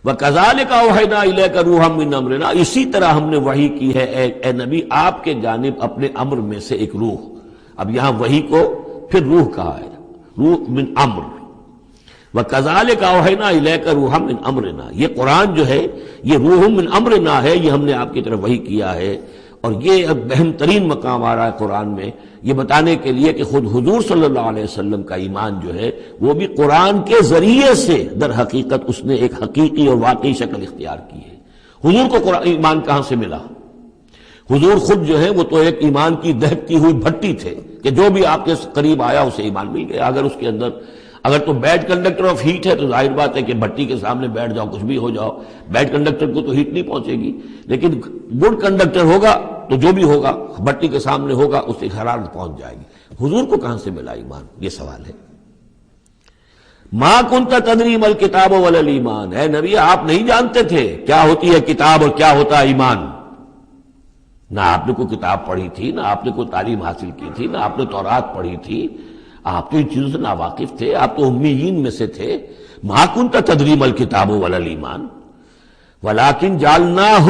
وَكَذَلِكَ أَوْحَيْنَا إِلَيْكَ رُوحًا مِّنْ أَمْرِنَا، اسی طرح ہم نے وحی کی ہے اے نبی آپ کے جانب اپنے امر میں سے ایک روح۔ اب یہاں وحی کو پھر روح کہا ہے، روح من امر۔ وَكَذَلِكَ أَوْحَيْنَا إِلَيْكَ رُوحًا مِّنْ أَمْرِنَا، یہ قرآن جو ہے یہ روح من امرنا ہے، یہ ہم نے آپ کی طرف وحی کیا ہے۔ اور یہ اب اہم ترین مقام آ رہا ہے قرآن میں، یہ بتانے کے لیے کہ خود حضور صلی اللہ علیہ وسلم کا ایمان جو ہے وہ بھی قرآن کے ذریعے سے در حقیقت اس نے ایک حقیقی اور واقعی شکل اختیار کی ہے۔ حضور کو قرآن ایمان کہاں سے ملا؟ حضور خود جو ہے وہ تو ایک ایمان کی دہکتی ہوئی بھٹی تھے کہ جو بھی آپ کے قریب آیا اسے ایمان مل گیا۔ اگر اس کے اندر اگر تو بیڈ کنڈکٹر آف ہیٹ ہے تو ظاہر بات ہے کہ بھٹی کے سامنے بیٹھ جاؤ کچھ بھی ہو جاؤ، بیڈ کنڈکٹر کو تو ہیٹ نہیں پہنچے گی، لیکن گڈ کنڈکٹر ہوگا تو جو بھی ہوگا بھٹی کے سامنے ہوگا اس سے حرارت پہنچ جائے گی۔ حضور کو کہاں سے ملا ایمان؟ یہ سوال ہے۔ ما کنت تدری ما الکتاب ولا الایمان، اے نبی آپ نہیں جانتے تھے کیا ہوتی ہے کتاب اور کیا ہوتا ہے ایمان۔ نہ آپ نے کوئی کتاب پڑھی تھی، نہ آپ نے کوئی تعلیم حاصل کی تھی، نہ آپ نے تورات پڑھی تھی، آپ تو ان چیزوں سے ناواقف تھے، آپ تو امیین میں سے تھے۔ ما کنت تدری ما الکتاب ولا الایمان ولیکن جعلناہ،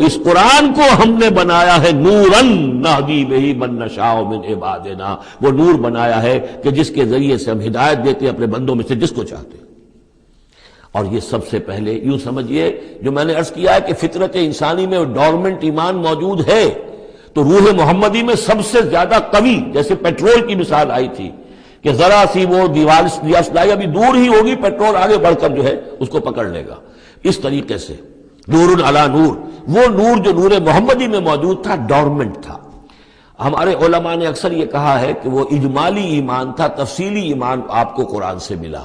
اس قرآن کو ہم نے بنایا ہے نوراً نہدی بہ من نشاء من عبادنا، وہ نور بنایا ہے کہ جس کے ذریعے سے ہم ہدایت دیتے ہیں اپنے بندوں میں سے جس کو چاہتے ہیں۔ اور یہ سب سے پہلے یوں سمجھیے جو میں نے عرض کیا ہے کہ فطرت انسانی میں ڈورمنٹ ایمان موجود ہے، تو روح محمدی میں سب سے زیادہ قوی، جیسے پیٹرول کی مثال آئی تھی کہ ذرا سی وہ دیوار سلائی ابھی دور ہی ہوگی، پیٹرول آگے بڑھ کر جو ہے اس کو پکڑ لے گا۔ اس طریقے سے نور علی نور، وہ نور جو نور محمدی میں موجود تھا ڈورمنٹ تھا۔ ہمارے علماء نے اکثر یہ کہا ہے کہ وہ اجمالی ایمان تھا، تفصیلی ایمان آپ کو قرآن سے ملا۔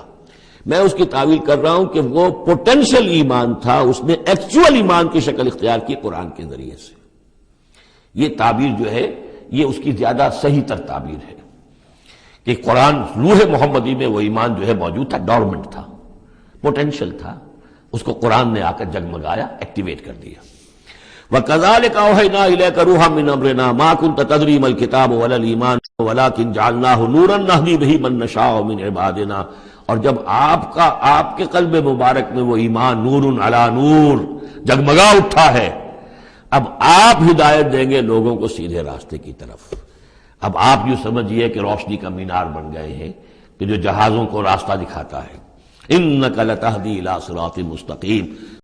میں اس کی تعویل کر رہا ہوں کہ وہ پوٹینشل ایمان تھا، اس نے ایکچوئل ایمان کی شکل اختیار کی قرآن کے ذریعے سے۔ یہ تعبیر جو ہے یہ اس کی زیادہ صحیح تر تعبیر ہے کہ قرآن روح محمدی میں وہ ایمان جو ہے موجود تھا، ڈورمنٹ تھا، پوٹینشل تھا، اس کو قرآن نے آ کر جگمگایا، ایکٹیویٹ کر دیا۔ وَكَذَلِكَ أَوْحَيْنَا إِلَيْكَ رُوحًا مِّنْ أَمْرِنَا مَا كُنْتَ تَدْرِي مَا الْكِتَابُ وَلَا الْإِيمَانُ وَلَٰكِنْ جَعَلْنَاهُ نُورًا نَّهْدِي بِهِ مَن نَّشَاءُ مِنْ عِبَادِنَا، اور جب آپ کے قلب مبارک میں وہ ایمان نور علی نور جگمگا اٹھا ہے، اب آپ ہدایت دیں گے لوگوں کو سیدھے راستے کی طرف۔ اب آپ یوں سمجھیے کہ روشنی کا مینار بن گئے ہیں کہ جو جہازوں کو راستہ دکھاتا ہے۔ اِنَّكَ لَتَهْدِي إِلَىٰ صِرَاطٍ مُسْتَقِيمٍ،